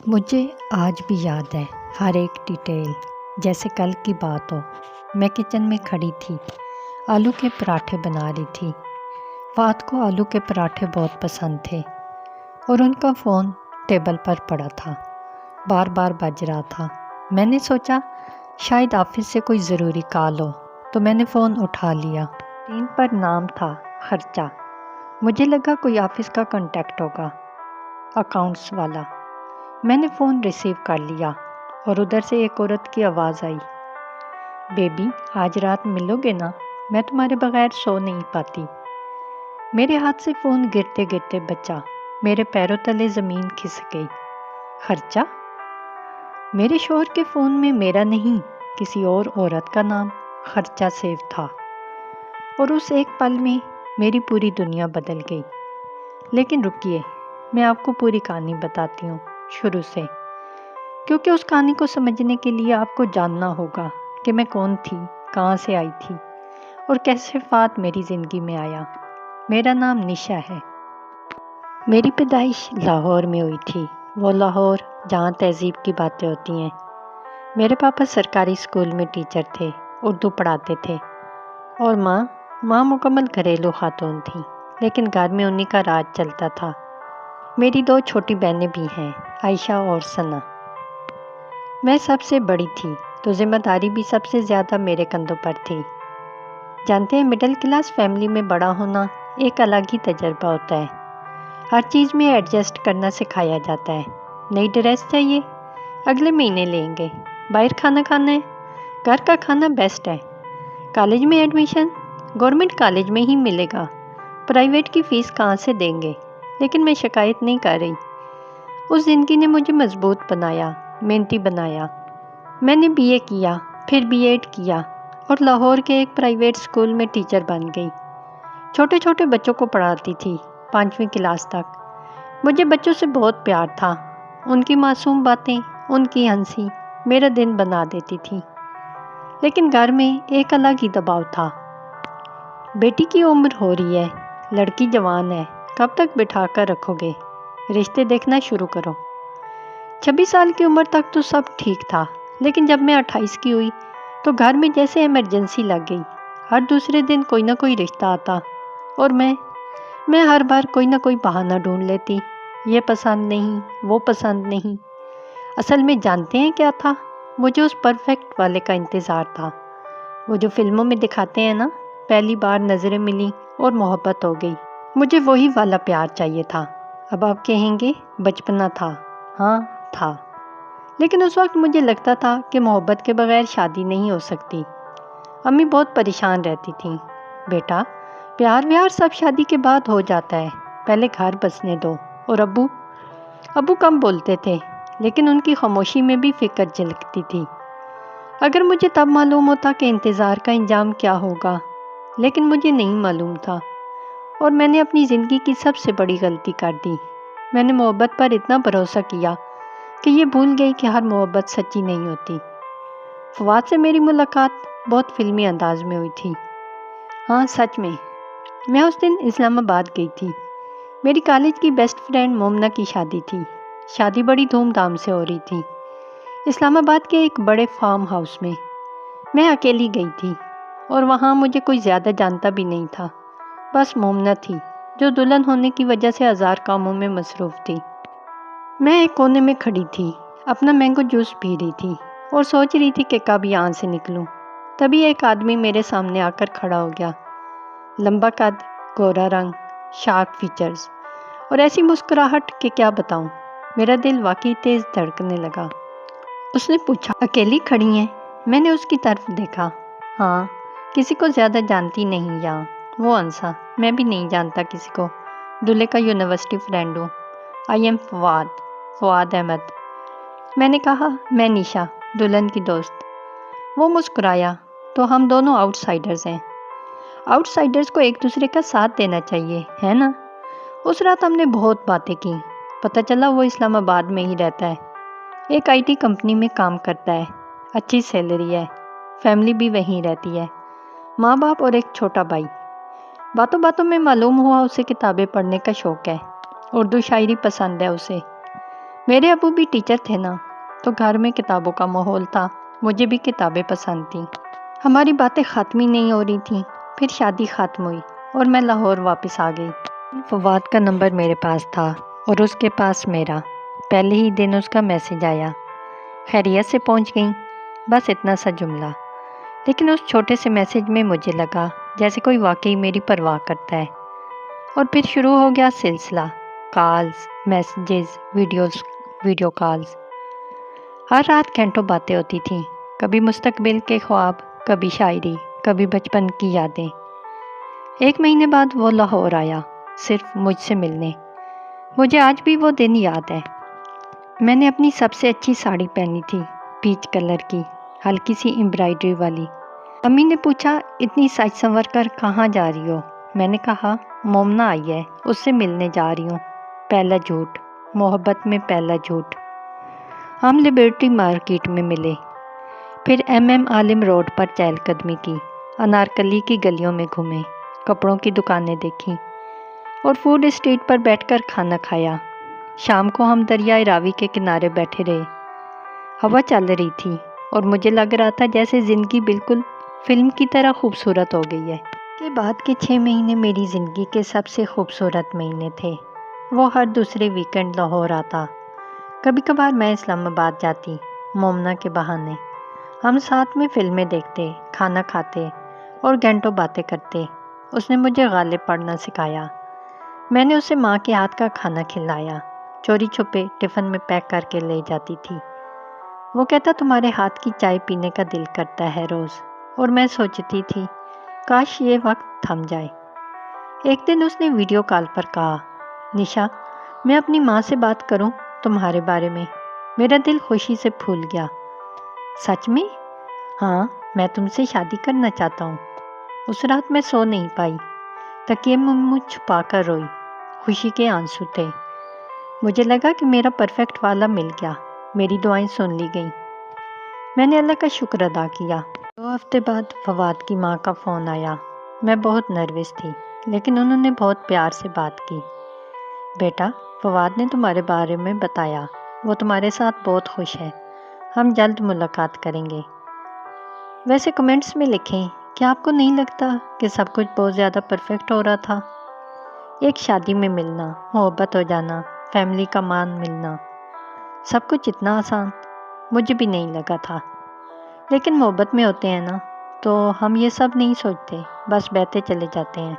مجھے آج بھی یاد ہے ہر ایک ڈیٹیل، جیسے کل کی بات ہو۔ میں کچن میں کھڑی تھی، آلو کے پراٹھے بنا رہی تھی۔ فہد کو آلو کے پراٹھے بہت پسند تھے اور ان کا فون ٹیبل پر پڑا تھا، بار بار بج رہا تھا۔ میں نے سوچا شاید آفس سے کوئی ضروری کال ہو، تو میں نے فون اٹھا لیا۔ اسکرین پر نام تھا خرچہ۔ مجھے لگا کوئی آفس کا کانٹیکٹ ہوگا، اکاؤنٹس والا۔ میں نے فون ریسیو کر لیا اور ادھر سے ایک عورت کی آواز آئی، بیبی آج رات ملو گے نا؟ میں تمہارے بغیر سو نہیں پاتی۔ میرے ہاتھ سے فون گرتے گرتے بچا، میرے پیروں تلے زمین کھسک گئی۔ خرچہ؟ میرے شوہر کے فون میں میرا نہیں، کسی اور عورت کا نام خرچہ سیو تھا، اور اس ایک پل میں میری پوری دنیا بدل گئی۔ لیکن رکیے، میں آپ کو پوری کہانی بتاتی ہوں شروع سے، کیونکہ اس کہانی کو سمجھنے کے لیے آپ کو جاننا ہوگا کہ میں کون تھی، کہاں سے آئی تھی اور کیسے فہد میری زندگی میں آیا۔ میرا نام نشا ہے۔ میری پیدائش لاہور میں ہوئی تھی، وہ لاہور جہاں تہذیب کی باتیں ہوتی ہیں۔ میرے پاپا سرکاری اسکول میں ٹیچر تھے، اردو پڑھاتے تھے، اور ماں مکمل گھریلو خاتون تھی، لیکن گھر میں انہی کا راج چلتا تھا۔ میری 2 چھوٹی بہنیں بھی ہیں، عائشہ اور ثنا۔ میں سب سے بڑی تھی، تو ذمہ داری بھی سب سے زیادہ میرے کندھوں پر تھی۔ جانتے ہیں، مڈل کلاس فیملی میں بڑا ہونا ایک الگ ہی تجربہ ہوتا ہے۔ ہر چیز میں ایڈجسٹ کرنا سکھایا جاتا ہے۔ نئی ڈریس چاہیے؟ اگلے مہینے لیں گے۔ باہر کھانا کھانا ہے؟ گھر کا کھانا بیسٹ ہے۔ کالج میں ایڈمیشن؟ گورنمنٹ کالج میں ہی ملے گا، پرائیویٹ کی فیس کہاں سے دیں گے؟ لیکن میں شکایت نہیں کر رہی۔ اس زندگی نے مجھے مضبوط بنایا، محنتی بنایا۔ میں نے BA کیا، پھر B.Ed کیا اور لاہور کے ایک پرائیویٹ اسکول میں ٹیچر بن گئی۔ چھوٹے چھوٹے بچوں کو پڑھاتی تھی، 5ویں کلاس تک۔ مجھے بچوں سے بہت پیار تھا، ان کی معصوم باتیں، ان کی ہنسی میرا دن بنا دیتی تھی۔ لیکن گھر میں ایک الگ ہی دباؤ تھا۔ بیٹی کی عمر ہو رہی ہے، لڑکی جوان ہے، کب تک بٹھا کر رکھو گے؟ رشتے دیکھنا شروع کرو۔ 26 سال کی عمر تک تو سب ٹھیک تھا، لیکن جب میں 28 کی ہوئی تو گھر میں جیسے ایمرجنسی لگ گئی۔ ہر دوسرے دن کوئی نہ کوئی رشتہ آتا، اور میں ہر بار کوئی نہ کوئی بہانہ ڈھونڈ لیتی۔ یہ پسند نہیں، وہ پسند نہیں۔ اصل میں جانتے ہیں کیا تھا؟ مجھے اس پرفیکٹ والے کا انتظار تھا، وہ جو فلموں میں دکھاتے ہیں نا، پہلی بار نظریں ملی اور محبت ہو گئی۔ مجھے وہی والا پیار چاہیے تھا۔ اب آپ کہیں گے بچپنا تھا، ہاں تھا، لیکن اس وقت مجھے لگتا تھا کہ محبت کے بغیر شادی نہیں ہو سکتی۔ امی بہت پریشان رہتی تھیں، بیٹا پیار ویار سب شادی کے بعد ہو جاتا ہے، پہلے گھر بسنے دو۔ اور ابو کم بولتے تھے، لیکن ان کی خاموشی میں بھی فکر جھلکتی تھی۔ اگر مجھے تب معلوم ہوتا کہ انتظار کا انجام کیا ہوگا، لیکن مجھے نہیں معلوم تھا، اور میں نے اپنی زندگی کی سب سے بڑی غلطی کر دی۔ میں نے محبت پر اتنا بھروسہ کیا کہ یہ بھول گئی کہ ہر محبت سچی نہیں ہوتی۔ فواد سے میری ملاقات بہت فلمی انداز میں ہوئی تھی۔ ہاں سچ میں اس دن اسلام آباد گئی تھی۔ میری کالج کی بیسٹ فرینڈ مومنہ کی شادی تھی۔ شادی بڑی دھوم دھام سے ہو رہی تھی، اسلام آباد کے ایک بڑے فارم ہاؤس میں۔ میں اکیلی گئی تھی، اور وہاں مجھے کوئی زیادہ جانتا بھی نہیں تھا، بس مومنہ تھی جو دلہن ہونے کی وجہ سے ہزار کاموں میں مصروف تھی۔ میں ایک کونے میں کھڑی تھی، اپنا مینگو جوس پی رہی تھی اور سوچ رہی تھی کہ کب یہاں سے نکلوں۔ تبھی ایک آدمی میرے سامنے آ کر کھڑا ہو گیا، لمبا قد، گورا رنگ، شارپ فیچرز، اور ایسی مسکراہٹ کہ کیا بتاؤں۔ میرا دل واقعی تیز دھڑکنے لگا۔ اس نے پوچھا، اکیلی کھڑی ہیں؟ میں نے اس کی طرف دیکھا۔ ہاں، کسی کو زیادہ جانتی نہیں یہاں۔ وہ ہنسا، میں بھی نہیں جانتا کسی کو، دلہے کا یونیورسٹی فرینڈ ہوں۔ I am Fawad Ahmed. میں نے کہا، میں نشا، دلہن کی دوست۔ وہ مسکرایا، تو ہم دونوں آؤٹ سائڈرز ہیں۔ آؤٹ سائڈرز کو ایک دوسرے کا ساتھ دینا چاہیے، ہے نا؟ اس رات ہم نے بہت باتیں کی۔ پتہ چلا وہ اسلام آباد میں ہی رہتا ہے، ایک IT کمپنی میں کام کرتا ہے، اچھی سیلری ہے، فیملی بھی وہیں رہتی ہے، ماں باپ اور ایک چھوٹا بھائی۔ باتوں باتوں میں معلوم ہوا اسے کتابیں پڑھنے کا شوق ہے، اردو شاعری پسند ہے اسے۔ میرے ابو بھی ٹیچر تھے نا، تو گھر میں کتابوں کا ماحول تھا، مجھے بھی کتابیں پسند تھیں۔ ہماری باتیں ختم ہی نہیں ہو رہی تھیں۔ پھر شادی ختم ہوئی اور میں لاہور واپس آ گئی۔ فواد کا نمبر میرے پاس تھا اور اس کے پاس میرا۔ پہلے ہی دن اس کا میسج آیا، خیریت سے پہنچ گئیں، بس اتنا سا جملہ۔ لیکن اس چھوٹے سے میسج میں مجھے لگا جیسے کوئی واقعی میری پرواہ کرتا ہے۔ اور پھر شروع ہو گیا سلسلہ، کالز، میسیجز، ویڈیو کالز۔ ہر رات گھنٹوں باتیں ہوتی تھیں، کبھی مستقبل کے خواب، کبھی شاعری، کبھی بچپن کی یادیں۔ 1 مہینے بعد وہ لاہور آیا، صرف مجھ سے ملنے۔ مجھے آج بھی وہ دن یاد ہے۔ میں نے اپنی سب سے اچھی ساڑی پہنی تھی، پیچ کلر کی، ہلکی سی امبرائڈری والی۔ امی نے پوچھا، اتنی سج سنور کر کہاں جا رہی ہو؟ میں نے کہا، مومنا آئی ہے، اس سے ملنے جا رہی ہوں۔ پہلا جھوٹ، محبت میں پہلا جھوٹ۔ ہم لبرٹی مارکیٹ میں ملے، پھر عالم روڈ پر چہل قدمی کی، انارکلی کی گلیوں میں گھومے، کپڑوں کی دکانیں دیکھیں اور فوڈ اسٹریٹ پر بیٹھ کر کھانا کھایا۔ شام کو ہم دریائے راوی کے کنارے بیٹھے رہے۔ ہوا چل رہی تھی اور مجھے لگ رہا تھا جیسے زندگی بالکل فلم کی طرح خوبصورت ہو گئی ہے۔ کے بعد کے 6 مہینے میری زندگی کے سب سے خوبصورت مہینے تھے۔ وہ ہر دوسرے ویکنڈ لاہور آتا۔ کبھی کبھار میں اسلام آباد جاتی، مومنا کے بہانے۔ ہم ساتھ میں فلمیں دیکھتے، کھانا کھاتے اور گھنٹوں باتیں کرتے۔ اس نے مجھے غالب پڑھنا سکھایا۔ میں نے اسے ماں کے ہاتھ کا کھانا کھلایا، چوری چھپے ٹفن میں پیک کر کے لے جاتی تھی۔ وہ کہتا، تمہارے ہاتھ کی چائے پینے کا دل کرتا ہے روز، اور میں سوچتی تھی کاش یہ وقت تھم جائے۔ ایک دن اس نے ویڈیو کال پر کہا، نشا، میں اپنی ماں سے بات کروں تمہارے بارے میں؟ میرا دل خوشی سے پھول گیا۔ سچ میں؟ ہاں، میں تم سے شادی کرنا چاہتا ہوں۔ اس رات میں سو نہیں پائی، تکیے میں منہ چھپا کر روئی، خوشی کے آنسو تھے۔ مجھے لگا کہ میرا پرفیکٹ والا مل گیا، میری دعائیں سن لی گئیں۔ میں نے اللہ کا شکر ادا کیا۔ 2 ہفتے بعد فواد کی ماں کا فون آیا۔ میں بہت نروس تھی، لیکن انہوں نے بہت پیار سے بات کی۔ بیٹا، فواد نے تمہارے بارے میں بتایا، وہ تمہارے ساتھ بہت خوش ہے، ہم جلد ملاقات کریں گے۔ ویسے کمنٹس میں لکھیں، کیا آپ کو نہیں لگتا کہ سب کچھ بہت زیادہ پرفیکٹ ہو رہا تھا؟ ایک شادی میں ملنا، محبت ہو جانا، فیملی کا مان ملنا، سب کچھ اتنا آسان مجھے بھی نہیں لگا تھا۔ لیکن محبت میں ہوتے ہیں نا، تو ہم یہ سب نہیں سوچتے، بس بہتے چلے جاتے ہیں۔